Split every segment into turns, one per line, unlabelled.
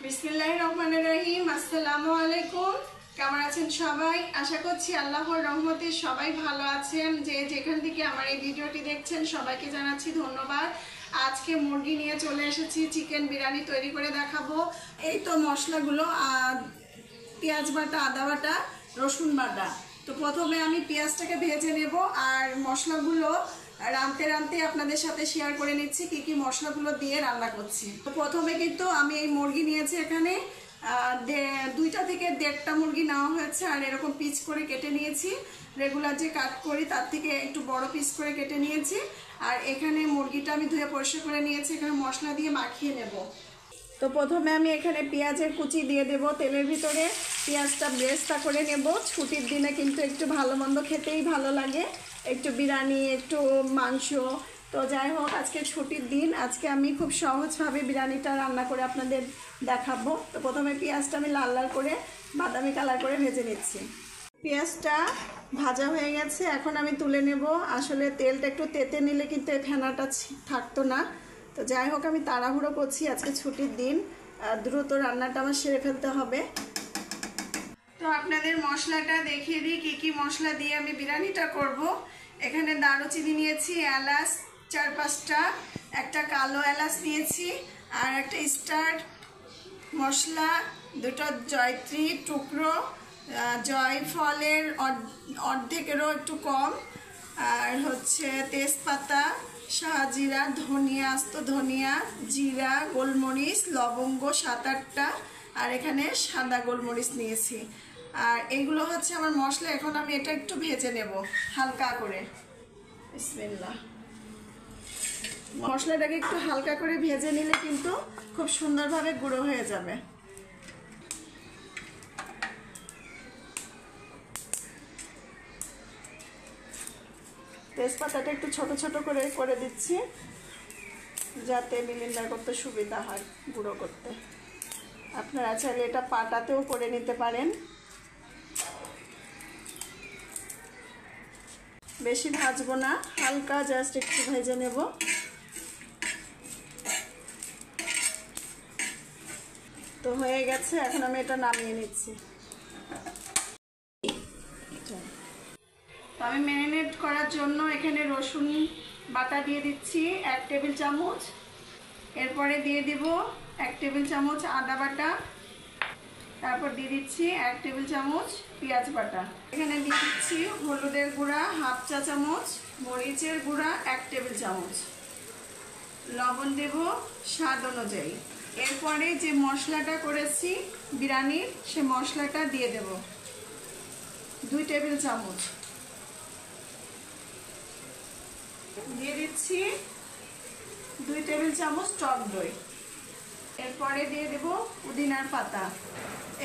বিসমিল্লাহির রহমানির রহিম। আসসালামু আলাইকুম। কেমন আছেন সবাই? আশা করছি আল্লাহর রহমতে সবাই ভালো আছেন। যে যেখান থেকে আমার এই ভিডিওটি দেখছেন সবাইকে জানাচ্ছি ধন্যবাদ। আজকে মুরগি নিয়ে চলে এসেছি, চিকেন বিরিয়ানি তৈরি করে দেখাবো। এই তো মশলাগুলো, পেঁয়াজ বাটা, আদা বাটা, রসুন বাটা। তো প্রথমে আমি পেঁয়াজটাকে ভেজে নেব আর মশলাগুলো রাঁধতে রাঁধতে আপনাদের সাথে শেয়ার করে নিচ্ছি কি কি মশলাগুলো দিয়ে রান্না করছি। তো প্রথমে কিন্তু আমি এই মুরগি নিয়েছি, এখানে 2টা থেকে 1.5টা মুরগি নেওয়া হয়েছে আর এরকম পিস করে কেটে নিয়েছি। রেগুলার যে কাট করি তার থেকে একটু বড় পিস করে কেটে নিয়েছি। আর এখানে মুরগিটা আমি ধুয়ে পরিষ্কার করে নিয়েছি, এখানে মশলা দিয়ে মাখিয়ে নেব। তো প্রথমে আমি এখানে পেঁয়াজের কুচি দিয়ে দেব তেলের ভিতরে। পেঁয়াজটা বেরেস্তা করে নেব। ছুটির দিনে কিন্তু একটু ভালো মন্দ খেতেই ভালো লাগে, একটু বিরিয়ানি, একটু মাংস। তো যাই হোক, আজকে ছুটির দিন, আজকে আমি খুব সহজভাবে বিরিয়ানিটা রান্না করে আপনাদের দেখাবো। তো প্রথমে পেঁয়াজটা আমি লাল লাল করে বাদামি কালার করে ভেজে নিচ্ছি। পেঁয়াজটা ভাজা হয়ে গেছে, এখন আমি তুলে নেব। আসলে তেলটা একটু তেতে নিলে কিন্তু এই ফেনাটা থাকতো না। তো যাই হোক, আমি তাড়াহুড়ো করছি, আজকে ছুটির দিন, দ্রুত রান্নাটা আমার সেরে ফেলতে হবে। তো আপনাদের মশলাটা দেখিয়ে দিই কি কি মশলা দিয়ে আমি বিরিয়ানিটা করব। এখানে দারুচিনি নিয়েছি, এলাচ 4-5টা, একটা কালো এলাচ নিয়েছি, আর একটা স্টার মশলা, 2টো জয়ত্রী টুকরো, জয়ফলের অর্ধেকেরও একটু কম, আর হচ্ছে তেজপাতা, শাহজিরা, ধনিয়া, আস্ত ধনিয়া, জিরা, গোলমরিচ, লবঙ্গ 7-8টা, আর এখানে সাদা গোলমরিচ নিয়েছি। আর এগুলো হচ্ছে আমার মশলা। এখন আমি এটা একটু ভেজে নেব হালকা করে। বিসমিল্লাহ। মশলাটাকে একটু হালকা করে ভেজে নিলে কিন্তু খুব সুন্দরভাবে গুঁড়ো হয়ে যাবে। তেজপাতাটা একটু ছোট ছোট করে দিচ্ছি যাতে ব্লেন্ডার করতে সুবিধা হয়, গুঁড়ো করতে। আপনারা চাইলে এটা পাটাতেও করে নিতে পারেন। বেশি ভাজবো না, হালকা জাস্ট একটু ভেজে নেব। তো হয়ে গেছে, এখন আমি এটা নামিয়ে নিচ্ছি। তো আমি ম্যারিনেট করার জন্য এখানে রসুন বাটা দিয়ে দিচ্ছি 1 টেবিল চামচ। এরপরে দিয়ে দিব 1 টেবিল চামচ আদা বাটা। তারপর দিয়ে দিচ্ছি 1 টেবিল চামচ পেঁয়াজ বাটা। এখানে দিয়ে দিচ্ছি হলুদের গুঁড়া 1/2 চা চামচ, মরিচের গুঁড়া 1 টেবিল চামচ, লবণ দেব স্বাদ অনুযায়ী। এরপরে যে মশলাটা করেছি বিরিয়ানির, সে মশলাটা দিয়ে দেব 2 টেবিল চামচ। দিয়ে দিচ্ছি 2 টেবিল চামচ টক দই। এরপরে দিয়ে দেব পুদিনার পাতা।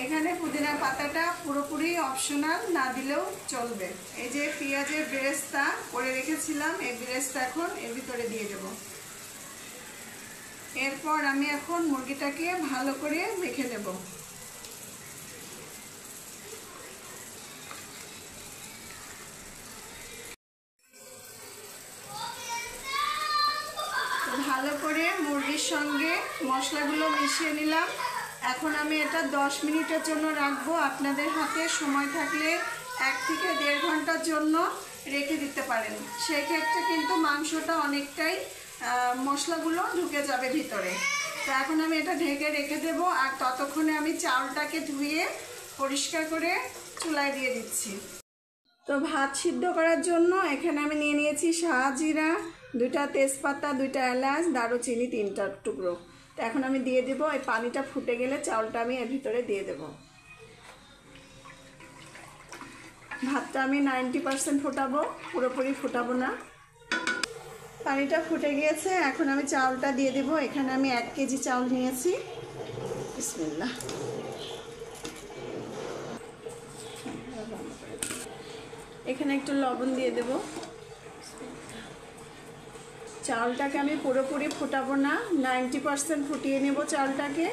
এখানে পুদিনার পাতাটা পুরোপুরি অপশনাল, না দিলেও চলবে। এই যে পেঁয়াজের বেরেস্তা করে রেখেছিলাম, এই বেরেস্তা এখন এর ভিতরে দিয়ে দেব। এরপর আমি এখন মুরগিটাকে ভালো করে মেখে নেব। ভালো করে মুরগির সঙ্গে মশলাগুলো মিশিয়ে নিলাম। এখন আমি এটা 10 মিনিটের জন্য রাখবো। আপনাদের হাতে সময় থাকলে 1 থেকে 1.5 ঘন্টার জন্য রেখে দিতে পারেন। সেই ক্ষেত্রে কিন্তু মাংসটা অনেকটাই মশলাগুলো ঢুকে যাবে ভিতরে। তো এখন আমি এটা ঢেকে রেখে দেব। আর ততক্ষণে আমি চাউলটাকে ধুয়ে পরিষ্কার করে চুলায় দিয়ে দিচ্ছি। তো ভাত সিদ্ধ করার জন্য এখানে আমি নিয়ে নিয়েছি শাহজিরা, 2টা তেজপাতা, 2টা এলাচ, দারুচিনি 3টা টুকরো। তো এখন আমি দিয়ে দেব। এই পানিটা ফুটে গেলে চাউলটা আমি এর ভিতরে দিয়ে দেব। ভাতটা আমি 90% ফোটাবো, পুরোপুরি ফোটাবো না। পানিটা ফুটে গিয়েছে, এখন আমি চাউলটা দিয়ে দেব। এখানে আমি 1 কেজি চাউল নিয়েছি। বিসমিল্লাহ। এখানে একটু লবণ দিয়ে দেব। চাউলটাকে আমি পুরোপুরি ফোটাবো না, 90% ফুটিয়ে নেব চাউলটাকে।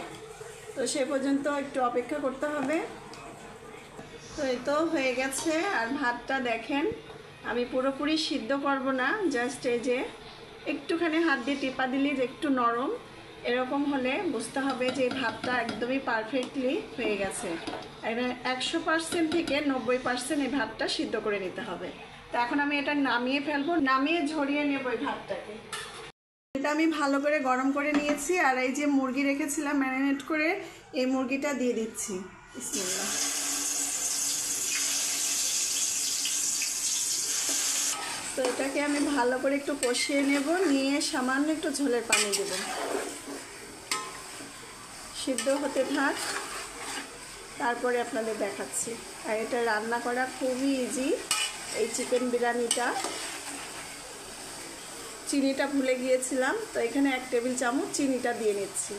তো সে পর্যন্ত একটু অপেক্ষা করতে হবে। তো এই তো হয়ে গেছে। আর ভাতটা দেখেন, আমি পুরোপুরি সিদ্ধ করব না, জাস্ট এই যে একটুখানি হাত দিয়ে টেপা দিলেই একটু নরম, এরকম হলে বুঝতে হবে যে ভাতটা একদমই পারফেক্টলি হয়ে গেছে। 100% থেকে 90% এই ভাতটা সিদ্ধ করে নিতে হবে। তো এখন আমি এটা নামিয়ে ফেলবো, নামিয়ে ঝরিয়ে নেব এই ভাতটাকে। এটা আমি ভালো করে গরম করে নিয়েছি, আর এই যে মুরগি রেখেছিলাম ম্যারিনেট করে, এই মুরগিটা দিয়ে দিচ্ছি। বিসমিল্লাহ। তো এটাকে আমি ভালো করে একটু কষিয়ে নেব, নিয়ে সামান্য একটু ঝোলের পানি দেব। সিদ্ধ হতে থাক, তারপরে আপনাদের দেখাচ্ছি। আর এটা রান্না করা খুবই ইজি, এই চিকেন বিরিয়ানিটা। চিনিটা ভুলে গিয়েছিলাম, তো এখানে 1 টেবিল চামচ চিনিটা দিয়ে নিচ্ছি।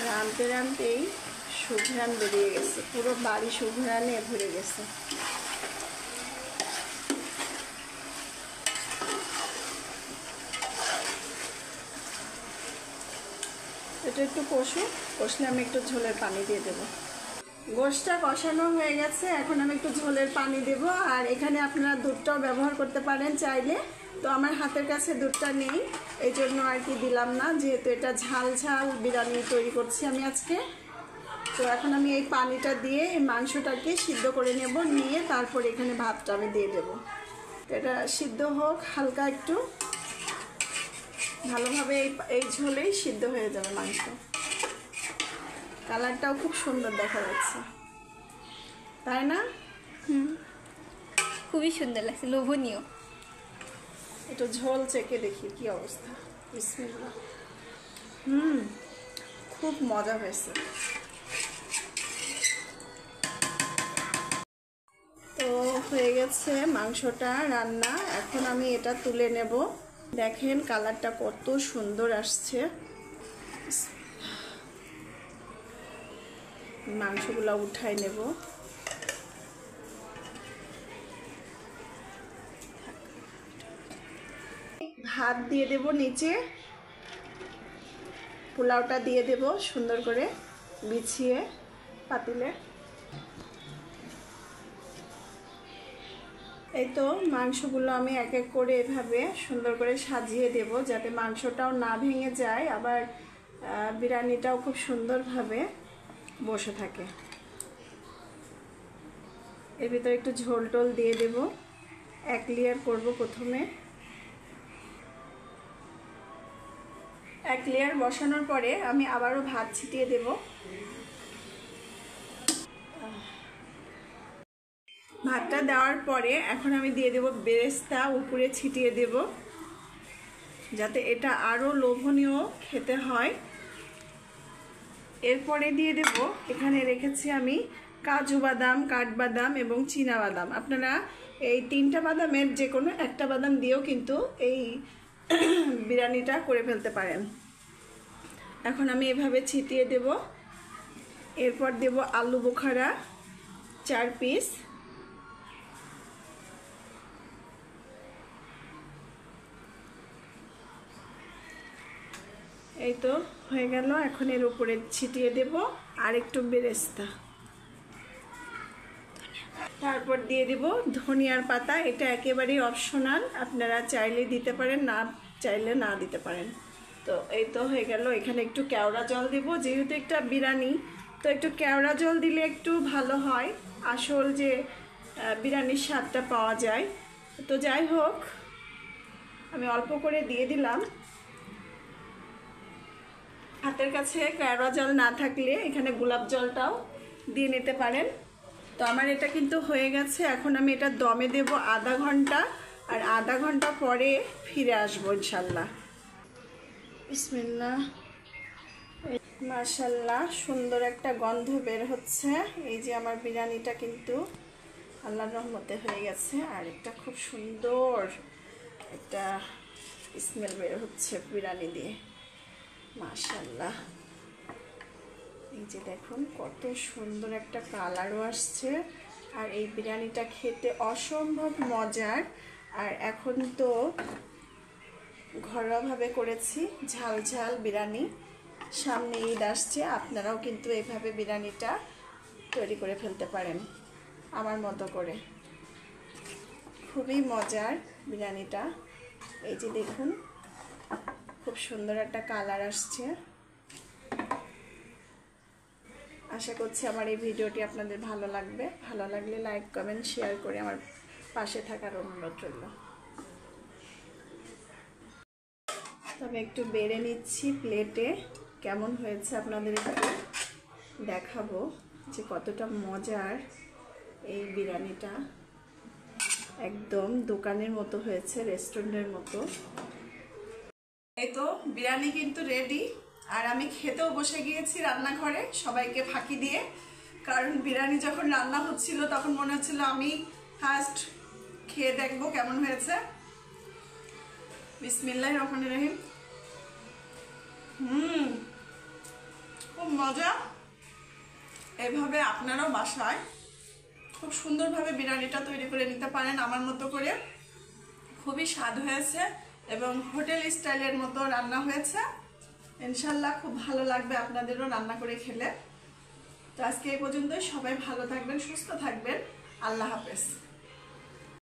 রাঁধতে রাঁধতেই সুঘ্রাণ বেরিয়ে গেছে, পুরো বাড়ি সুঘ্রাণে ভরে গেছে। এটা একটু কষলে আমি একটু ঝোলের পানি দিয়ে দেবো। গোশটা কষানো হয়ে গেছে, এখন আমি একটু ঝোলের পানি দেব। আর এখানে আপনারা দুধটাও ব্যবহার করতে পারেন চাইলে, তো আমার হাতের কাছে দুধটা নেই, এই জন্য আর কি দিলাম না, যেহেতু এটা ঝাল ঝাল বিরিয়ানি তৈরি করছি আমি আজকে। তো এখন আমি এই পানিটা দিয়ে এই মাংসটাকে সিদ্ধ করে নেব, নিয়ে তারপর এখানে ভাতটা আমি দিয়ে দেবো। তো এটা সিদ্ধ হোক হালকা একটু, ভালোভাবে এই ঝোলেই সিদ্ধ হয়ে যাবে মাংস। কালারটাও খুব সুন্দর দেখা যাচ্ছে, তাই না?
খুবই সুন্দর লাগছে, লোভনীয়।
একটু ঝোল চেখে দেখি কি অবস্থা। বিসমিল্লাহ। খুব মজা হয়েছে। তো হয়ে গেছে মাংসটা রান্না, এখন আমি এটা তুলে নেব। দেখেন কালারটা কত সুন্দর আসছে। মাংসগুলো উঠাই নেব। ভাত দিয়ে দেব নিচে, পোলাওটা দিয়ে দেব সুন্দর করে বিছিয়ে পাতিলে। এই তো মাংসগুলো আমি এক এক করে এভাবে সুন্দর করে সাজিয়ে দেব, যাতে মাংসটাও না ভেঙে যায়, আবার বিরিয়ানিটাও খুব সুন্দরভাবে বসে থাকে। এর ভিতরে একটু ঝোল টোল দিয়ে দেব, 1 লেয়ার করব প্রথমে। 1 লেয়ার বসানোর পরে আমি আবারও ভাত ছিটিয়ে দেব। ভাতটা দেওয়ার পরে এখন আমি দিয়ে দেব বেরেস্তা, উপরে ছিটিয়ে দেব, যাতে এটা আরও লোভনীয় খেতে হয়। এরপরে দিয়ে দেব, এখানে রেখেছি আমি কাজু বাদাম, কাঠবাদাম এবং চীনা বাদাম। আপনারা এই 3টা বাদামের যে কোনো একটা বাদাম দিয়েও কিন্তু এই বিরিয়ানিটা করে ফেলতে পারেন। এখন আমি এভাবে ছিটিয়ে দেব। এরপর দেব আলু বোখারা 4 পিস। এই তো হয়ে গেল। এখন এর উপরে ছিটিয়ে দেব আর একটু বেরেস্তা, তারপর দিয়ে দেব ধনিয়ার পাতা। এটা একেবারেই অপশনাল, আপনারা চাইলে দিতে পারেন, না চাইলে না দিতে পারেন। তো এই তো হয়ে গেল। এখানে একটু কেওড়া জল দেব, যেহেতু একটা বিরিয়ানি, তো একটু কেওড়া জল দিলে একটু ভালো হয়, আসল যে বিরিয়ানির স্বাদটা পাওয়া যায়। তো যাই হোক, আমি অল্প করে দিয়ে দিলাম। হাতের কাছে কেওড়া জল না থাকলে এখানে গোলাপ জলটাও দিয়ে নিতে পারেন। তো আমার এটা কিন্তু হয়ে গেছে। এখন আমি এটা দমে দেব আধা ঘন্টা, আর আধা ঘন্টা পরে ফিরে আসবো ইনশাল্লাহ। বিসমিল্লাহ। মাশাআল্লাহ, সুন্দর একটা গন্ধ বের হচ্ছে। এই যে আমার বিরিয়ানিটা কিন্তু আল্লাহর রহমতে হয়ে গেছে, আর একটা খুব সুন্দর একটা স্মেল বের হচ্ছে বিরিয়ানি দিয়ে। মাশাআল্লাহ, এই যে দেখুন কত সুন্দর একটা কালারও আসছে, আর এই বিরিয়ানিটা খেতে অসম্ভব মজার। আর এখন তো ঘরোয়াভাবে করেছি ঝাল ঝাল বিরিয়ানি, সামনে ঈদ আসছে, আপনারাও কিন্তু এভাবে বিরিয়ানিটা তৈরি করে ফেলতে পারেন আমার মতো করে। খুবই মজার বিরিয়ানিটা। এই যে দেখুন খুব সুন্দর একটা কালার আসছে। আশা করছি আমার এই ভিডিওটি আপনাদের ভালো লাগবে। ভালো লাগলে লাইক কমেন্ট শেয়ার করে আমার পাশে থাকার অনুরোধ রইল। তবে একটু বেড়ে নিচ্ছি প্লেটে, কেমন হয়েছে আপনাদের একটু দেখাবো যে কতটা মজার এই বিরিয়ানিটা। একদম দোকানের মতো হয়েছে, রেস্টুরেন্টের মতো। এই তো বিরিয়ানি কিন্তু রেডি, আর আমি খেতেও বসে গিয়েছি রান্নাঘরে সবাইকে ফাঁকি দিয়ে। কারণ বিরিয়ানি যখন রান্না হচ্ছিল তখন মনে হচ্ছিল আমি ফার্স্ট খেয়ে দেখবো কেমন হয়েছে। বিসমিল্লাহির রহমানির রহিম। খুব মজা। এভাবে আপনারাও বাসায় খুব সুন্দরভাবে বিরিয়ানিটা তৈরি করে নিতে পারেন আমার মতো করে। খুবই স্বাদ হয়েছে এবং হোটেল স্টাইলের মতো রান্না হয়েছে। ইনশাল্লাহ খুব ভালো লাগবে আপনাদেরও রান্না করে খেলে। তো আজকে এই পর্যন্তই। সবাই ভালো থাকবেন, সুস্থ থাকবেন। আল্লাহ হাফেজ।